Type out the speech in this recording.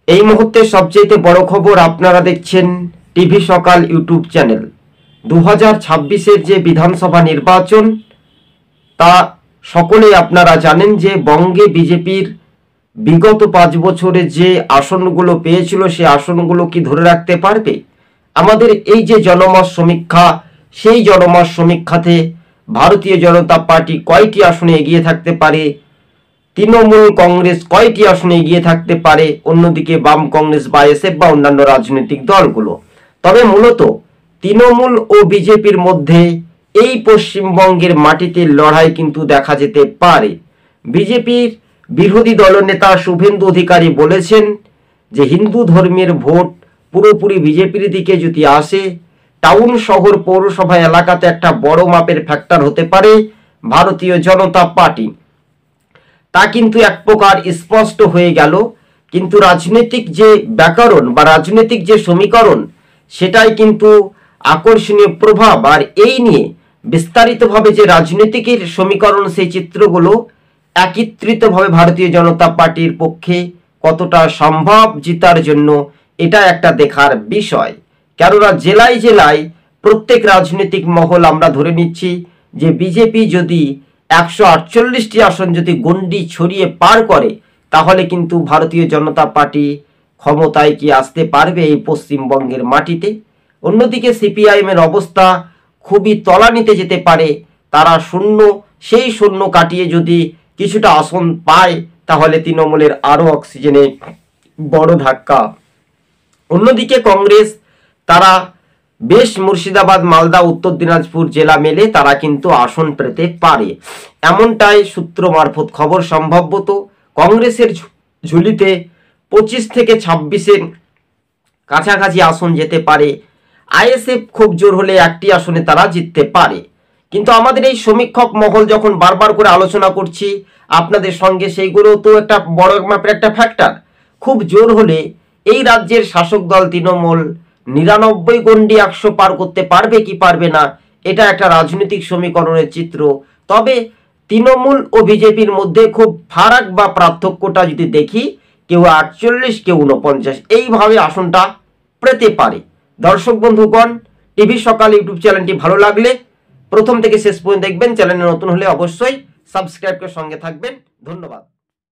এই মুহূর্তে সবচেয়ে বড় খবর, আপনারা দেখছেন টিভি সকাল ইউটিউব চ্যানেল। 2026-এর যে বিধানসভা নির্বাচন, তা সকলেই আপনারা জানেন যে বঙ্গে বিজেপির বিগত 5 বছরে যে আসনগুলো পেয়েছিল, সে আসনগুলো কি ধরে রাখতে পারবে? আমাদের এই যে জনমত সমীক্ষা, সেই জনমত সমীক্ষাতে ভারতীয় জনতা পার্টি কয়টি আসনে এগিয়ে থাকতে পারে, তৃণমূল কংগ্রেস কয়টি আসনে এগিয়ে থাকতে পারে, অন্যদিকে বাম কংগ্রেস বা এসএফ বা অন্যান্য রাজনৈতিক দলগুলো। তবে মূলত তৃণমূল ও বিজেপির মধ্যে এই পশ্চিমবঙ্গের মাটিতে লড়াই কিন্তু দেখা যেতে পারে। বিজেপির বিরোধী দলনেতা শুভেন্দু অধিকারী বলেছেন যে হিন্দু ধর্মের ভোট পুরোপুরি বিজেপির দিকে যদি আসে, টাউন শহর পৌরসভা এলাকাতে একটা বড় মাপের ফ্যাক্টর হতে পারে ভারতীয় জনতা পার্টি। তা কিন্তু এক প্রকার স্পষ্ট হয়ে গেল। কিন্তু রাজনৈতিক যে ব্যাকরণ বা রাজনৈতিক যে সমীকরণ, সেটাই কিন্তু আকর্ষণীয় প্রভাব। আর এই নিয়ে বিস্তারিতভাবে যে রাজনৈতিকের সমীকরণ, সেই চিত্রগুলো একত্রিতভাবে ভারতীয় জনতা পার্টির পক্ষে কতটা সম্ভব জিতার জন্য, এটা একটা দেখার বিষয়। কেননা জেলায় জেলায় প্রত্যেক রাজনৈতিক মহল আমরা ধরে নিচ্ছি যে বিজেপি যদি 148টি আসন যদি গণ্ডি ছড়িয়ে পার করে, তাহলে কিন্তু ভারতীয় জনতা পার্টি ক্ষমতায় কি আসতে পারবে এই পশ্চিমবঙ্গের মাটিতে? অন্যদিকে সিপিআইএম এর অবস্থা খুবই তলানিতে যেতে পারে। তারা সেই শূন্য কাটিয়ে যদি কিছুটা আসন পায়, তাহলে তৃণমূলের আরো অক্সিজেনে বড় ধাক্কা। অন্যদিকে কংগ্রেস, তারা বেশ মুর্শিদাবাদ, মালদা, উত্তর দিনাজপুর জেলা মেলে তারা কিন্তু আসন পেতে পারে, এমনটাই সূত্র মারফত খবর। সম্ভবত কংগ্রেসের ঝুলিতে 25 থেকে 26-এর কাছাকাছি আসন যেতে পারে। আইএসএফ খুব জোর হলে একটি আসনে তারা জিততে পারে। কিন্তু আমাদের এই সমীক্ষক মহল যখন বারবার করে আলোচনা করছি আপনাদের সঙ্গে, সেইগুলো তো একটা বড় মাপের একটা ফ্যাক্টর। খুব জোর হলে এই রাজ্যের শাসক দল তৃণমূল 99 গণ্ডি 100 পার করতে পারবে কি পারবে না, এটা একটা রাজনৈতিক সমীকরণের চিত্র। তবে তৃণমূল ও বিজেপির মধ্যে খুব ফারাক বা পার্থক্যটা যদি দেখি, কেউ 48, কেউ 49, এইভাবে আসনটা পেতে পারে। দর্শক বন্ধুগণ, টিভি সকাল ইউটিউব চ্যানেলটি ভালো লাগলে প্রথম থেকে শেষ পর্যন্ত দেখবেন। চ্যানেলে নতুন হলে অবশ্যই সাবস্ক্রাইব করে সঙ্গে থাকবেন। ধন্যবাদ।